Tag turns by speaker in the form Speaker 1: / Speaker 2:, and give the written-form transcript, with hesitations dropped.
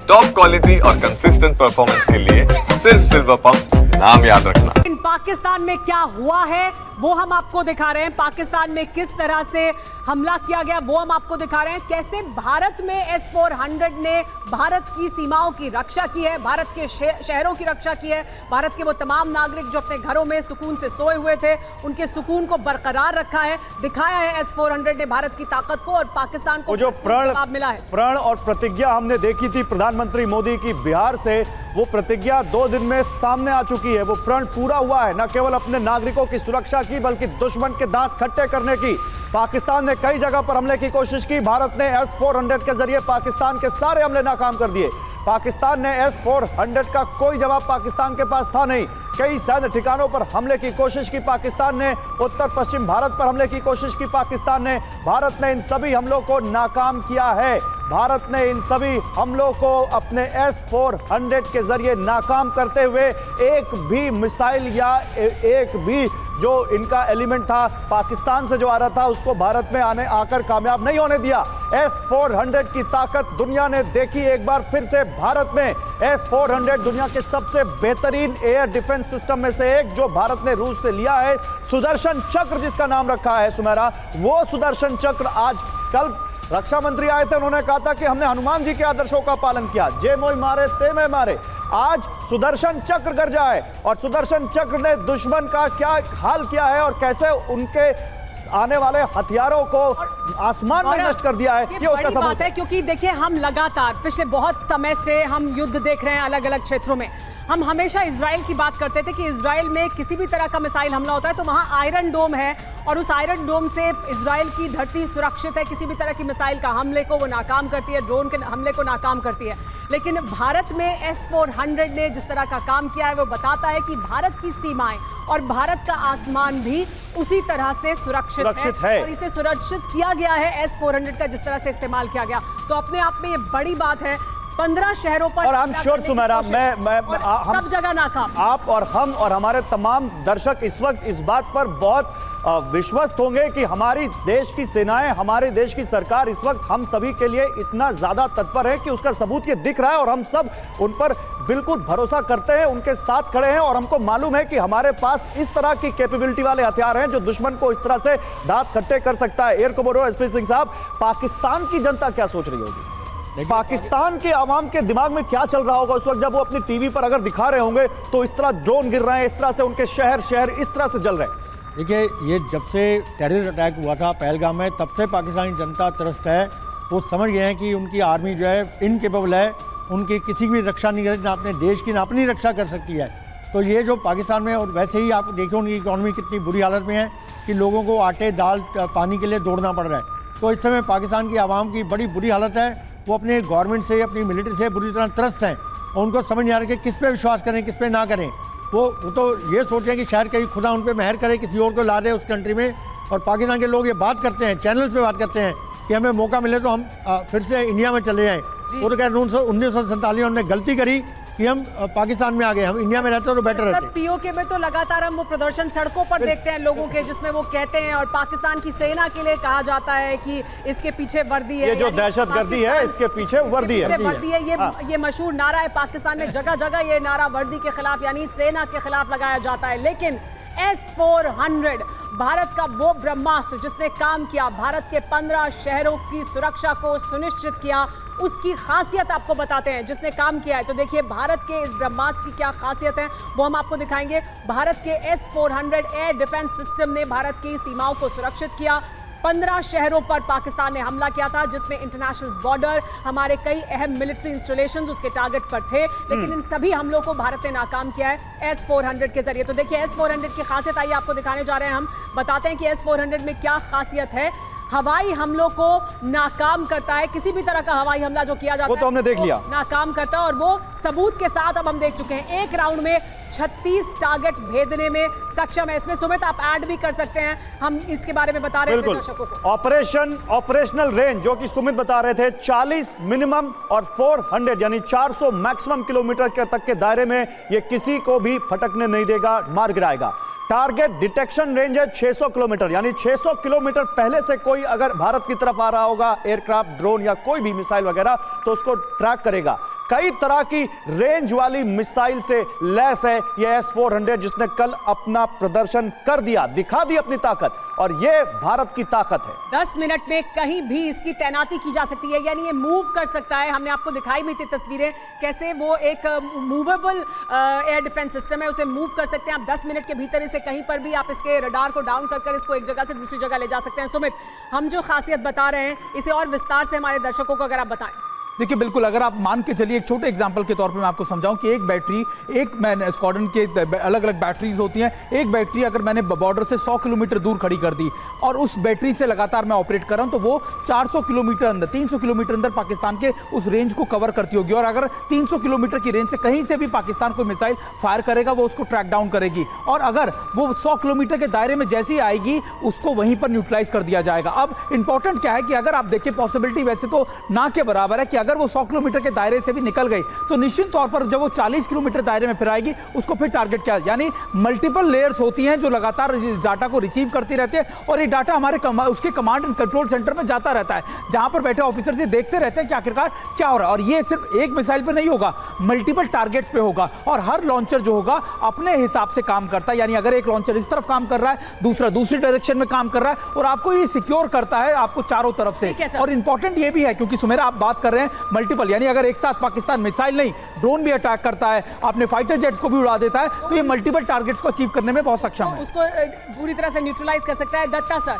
Speaker 1: Top quality और consistent performance के लिए सिर्फ सिल्वर पंप नाम याद रखना।
Speaker 2: पाकिस्तान में क्या हुआ है वो हम आपको दिखा रहे हैं। पाकिस्तान में किस तरह से हमला किया गया वो हम आपको दिखा रहे हैं। कैसे भारत में S-400 ने भारत की सीमाओं की रक्षा की है, भारत के शहरों की रक्षा की है। भारत के वो तमाम नागरिक जो अपने घरों में सुकून से सोए हुए थे, उनके सुकून को बरकरार रखा है, दिखाया है S-400 ने भारत की ताकत को, और पाकिस्तान को
Speaker 3: जो
Speaker 2: जवाब मिला है।
Speaker 3: प्रण और प्रतिज्ञा हमने देखी थी प्रधानमंत्री मोदी की बिहार से, वो प्रतिज्ञा 2 दिन में सामने आ चुकी है। वो प्रण पूरा हुआ है, न केवल अपने नागरिकों की सुरक्षा की बल्कि दुश्मन के दांत खट्टे करने की। पाकिस्तान ने कई जगह पर हमले की कोशिश की, भारत ने S-400 के जरिए पाकिस्तान के सारे हमले नाकाम कर दिए। पाकिस्तान ने S-400 का कोई जवाब पाकिस्तान के पास था नहीं। कई सैन्य ठिकानों पर हमले की कोशिश की पाकिस्तान ने, उत्तर पश्चिम भारत पर हमले की कोशिश की पाकिस्तान ने। भारत ने इन सभी हमलों को नाकाम किया है। भारत ने इन सभी हमलों को अपने S-400 के जरिए नाकाम करते हुए एक भी मिसाइल या एक भी जो इनका एलिमेंट था पाकिस्तान से जो आ रहा था उसको भारत में आकर कामयाब नहीं होने दिया। S-400 की ताकत दुनिया ने देखी एक बार फिर से भारत में। S-400 दुनिया के सबसे बेहतरीन एयर डिफेंस सिस्टम में से एक, जो भारत ने रूस से लिया है। सुदर्शन चक्र जिसका नाम रखा है सुमेरा, वो सुदर्शन चक्र आज कल रक्षा मंत्री आए थे, उन्होंने कहा था कि हमने हनुमान जी के आदर्शों का पालन किया, जे मोई मारे ते में मारे। आज सुदर्शन चक्र गरजा है और सुदर्शन चक्र ने दुश्मन का क्या हाल किया है और कैसे उनके आने वाले हथियारों को आसमान में नष्ट कर दिया है। ये उसका सबूत है।
Speaker 2: क्योंकि देखिए, हम लगातार पिछले बहुत समय से हम युद्ध देख रहे हैं अलग अलग क्षेत्रों में। हम हमेशा इजराइल की बात करते थे कि इजराइल में किसी भी तरह का मिसाइल हमला होता है तो वहां आयरन डोम है और उस आयरन डोम से इजराइल की धरती सुरक्षित है, किसी भी तरह की मिसाइल का हमले को वो नाकाम करती है, ड्रोन के हमले को नाकाम करती है। लेकिन भारत में S-400 ने जिस तरह का काम किया है वो बताता है कि भारत की सीमाएं और भारत का आसमान भी उसी तरह से सुरक्षित है और इसे सुरक्षित किया गया है S-400 का जिस तरह से इस्तेमाल किया गया। तो अपने आप में ये बड़ी बात है। 15 शहरों पर
Speaker 3: और हम श्योर सुमेरा, मैं
Speaker 2: सब जगह नाकाम।
Speaker 3: आप और हम और हमारे तमाम दर्शक इस वक्त इस बात पर बहुत विश्वस्त होंगे कि हमारी देश की सेनाएं, हमारे देश की सरकार इस वक्त हम सभी के लिए इतना ज्यादा तत्पर है कि उसका सबूत ये दिख रहा है और हम सब उन पर बिल्कुल भरोसा करते हैं, उनके साथ खड़े हैं। और हमको मालूम है कि हमारे पास इस तरह की कैपेबिलिटी वाले हथियार हैं जो दुश्मन को इस तरह से दांत खट्टे कर सकता है। एयर कमांडर एसपी सिंह साहब, पाकिस्तान की जनता क्या सोच रही होगी? पाकिस्तान के आवाम के दिमाग में क्या चल रहा होगा उस वक्त जब वो अपनी टीवी पर अगर दिखा रहे होंगे तो इस तरह ड्रोन गिर रहे हैं, इस तरह से उनके शहर इस तरह से जल रहे हैं?
Speaker 4: देखिए, ये जब से टेररिस्ट अटैक हुआ था पहलगाम में, तब से पाकिस्तानी जनता त्रस्त है। वो समझ गए हैं कि उनकी आर्मी जो है इनकेपेबल है, उनकी किसी की रक्षा नहीं कर, ना अपने देश की ना अपनी रक्षा कर सकती है। तो ये जो पाकिस्तान में, और वैसे ही आप देखिए उनकी इकॉनमी कितनी बुरी हालत में है कि लोगों को आटे दाल पानी के लिए दौड़ना पड़ रहा है। तो इस समय पाकिस्तान की आवाम की बड़ी बुरी हालत है। वो अपने गवर्नमेंट से, अपनी मिलिट्री से बुरी तरह त्रस्त हैं और उनको समझ नहीं आ रहा कि किस पे विश्वास करें, किस पे ना करें। वो तो ये सोच रहे हैं कि शायद कहीं खुदा उन पर मेहर करे, किसी और को ला दे उस कंट्री में। और पाकिस्तान के लोग ये बात करते हैं, चैनल्स पे बात करते हैं कि हमें मौका मिले तो हम फिर से इंडिया में चले जाएँ। वो तो कह रहे 1947 में हमने गलती करी कि हम पाकिस्तान में आ गए, हम इंडिया में रहते तो बेटर रहते।
Speaker 2: पीओके में तो लगातार हम वो प्रदर्शन सड़कों पर देखते हैं लोगों के, जिसमें वो कहते हैं और पाकिस्तान की सेना के लिए कहा जाता है कि इसके पीछे वर्दी है,
Speaker 3: ये जो दहशतगर्दी है इसके पीछे वर्दी है।
Speaker 2: ये मशहूर नारा है पाकिस्तान में, जगह जगह ये नारा वर्दी के खिलाफ यानी सेना के खिलाफ लगाया जाता है। लेकिन S-400 भारत का वो ब्रह्मास्त्र जिसने काम किया, भारत के 15 शहरों की सुरक्षा को सुनिश्चित किया, उसकी खासियत आपको बताते हैं जिसने काम किया है। तो देखिए, भारत के इस ब्रह्मास्त्र की क्या खासियत है वो हम आपको दिखाएंगे। भारत के S-400 एयर डिफेंस सिस्टम ने भारत की सीमाओं को सुरक्षित किया। 15 शहरों पर पाकिस्तान ने हमला किया था, जिसमें इंटरनेशनल बॉर्डर, हमारे कई अहम मिलिट्री इंस्टॉलेशंस उसके टारगेट पर थे। लेकिन इन सभी हमलों को भारत ने नाकाम किया है S-400 के जरिए। तो देखिए, S-400 की खासियत आइए आपको दिखाने जा रहे हैं। हम बताते हैं कि S-400 में क्या खासियत है। हवाई हमलों को नाकाम करता है, किसी भी तरह का हवाई हमला जो किया जाता है
Speaker 3: वो तो हमने देख लिया,
Speaker 2: नाकाम करता है। और वो सबूत के साथ अब हम देख चुके हैं, एक राउंड में 36 टारगेट भेदने में सक्षम है। इसमें सुमित आप ऐड भी कर सकते हैं, हम इसके बारे में बता रहे हैं दर्शकों को।
Speaker 3: ऑपरेशनल रेंज जो कि सुमित बता रहे थे 40 मिनिमम और 400 यानी 400 मैक्सिमम किलोमीटर तक के दायरे में ये किसी को भी फटकने नहीं देगा, मार गिराएगा। टारगेट डिटेक्शन रेंज है 600 किलोमीटर, यानी 600 किलोमीटर पहले से कोई अगर भारत की तरफ आ रहा होगा एयरक्राफ्ट, ड्रोन या कोई भी मिसाइल वगैरह, तो उसको ट्रैक करेगा। कई तरह की रेंज वाली मिसाइल से लैस है ये S-400, जिसने कल अपना प्रदर्शन कर दिया, दिखा दी अपनी ताकत, और ये भारत की ताकत है।
Speaker 2: 10 मिनट में कहीं भी इसकी तैनाती की जा सकती है, यानी ये मूव कर सकता है। हमने आपको दिखाई भी थी तस्वीरें कैसे वो एक मूवेबल एयर डिफेंस सिस्टम है, उसे मूव कर सकते हैं आप 10 मिनट के भीतर। इसे कहीं पर भी आप इसके रडार को डाउन कर इसको एक जगह से दूसरी जगह ले जा सकते हैं। सुमित, हम जो खासियत बता रहे हैं इसे और विस्तार से हमारे दर्शकों को अगर आप बताएं।
Speaker 5: देखिए बिल्कुल, अगर आप मान के चलिए, एक छोटे एग्जांपल के तौर पे मैं आपको समझाऊं कि एक बैटरी, एक मैन स्क्वाड्रन के अलग अलग बैटरीज होती हैं। एक बैटरी अगर मैंने बॉर्डर से 100 किलोमीटर दूर खड़ी कर दी और उस बैटरी से लगातार मैं ऑपरेट कर रहा हूं, तो वो 400 किलोमीटर अंदर, 300 किलोमीटर अंदर पाकिस्तान के उस रेंज को कवर करती होगी। और अगर 300 किलोमीटर की रेंज से कहीं से भी पाकिस्तान कोई मिसाइल फायर करेगा, वो उसको ट्रैक डाउन करेगी। और अगर वो 100 किलोमीटर के दायरे में जैसे ही आएगी, उसको वहीं पर न्यूट्रलाइज कर दिया जाएगा। अब इंपॉर्टेंट क्या है कि अगर आप देखिए, पॉसिबिलिटी वैसे तो ना के बराबर है कि अगर वो 100 किलोमीटर के दायरे से भी निकल गई तो निश्चित तौर पर जब वो 40 किलोमीटर दायरे में फिर आएगी, उसको फिर टारगेट किया, यानी मल्टीपल लेयर्स होती हैं जो लगातार डाटा को रिसीव करती रहती है। और ये डाटा हमारे उसके कमांड एंड कंट्रोल सेंटर में जाता रहता है, जहां पर बैठे ऑफिसर से देखते रहते हैं कि आखिरकार क्या हो रहा है। और ये सिर्फ एक मिसाइल पे नहीं होगा, मल्टीपल टारगेट्स पे होगा। और हर लॉन्चर जो होगा अपने हिसाब से काम करता है, यानी अगर एक लॉन्चर इस तरफ काम कर रहा है, दूसरा दूसरी डायरेक्शन में काम कर रहा है, और आपको ये सिक्योर करता है आपको चारों तरफ से। और इंपॉर्टेंट ये भी है, क्योंकि सुमेरा आप बात कर रहे हैं मल्टीपल, यानी अगर एक साथ पाकिस्तान मिसाइल नहीं, ड्रोन भी अटैक करता है, अपने फाइटर जेट्स को भी उड़ा देता है, तो ये मल्टीपल टारगेट्स को अचीव करने में बहुत सक्षम है,
Speaker 2: उसको पूरी तरह से न्यूट्रलाइज कर सकता है। दत्ता सर,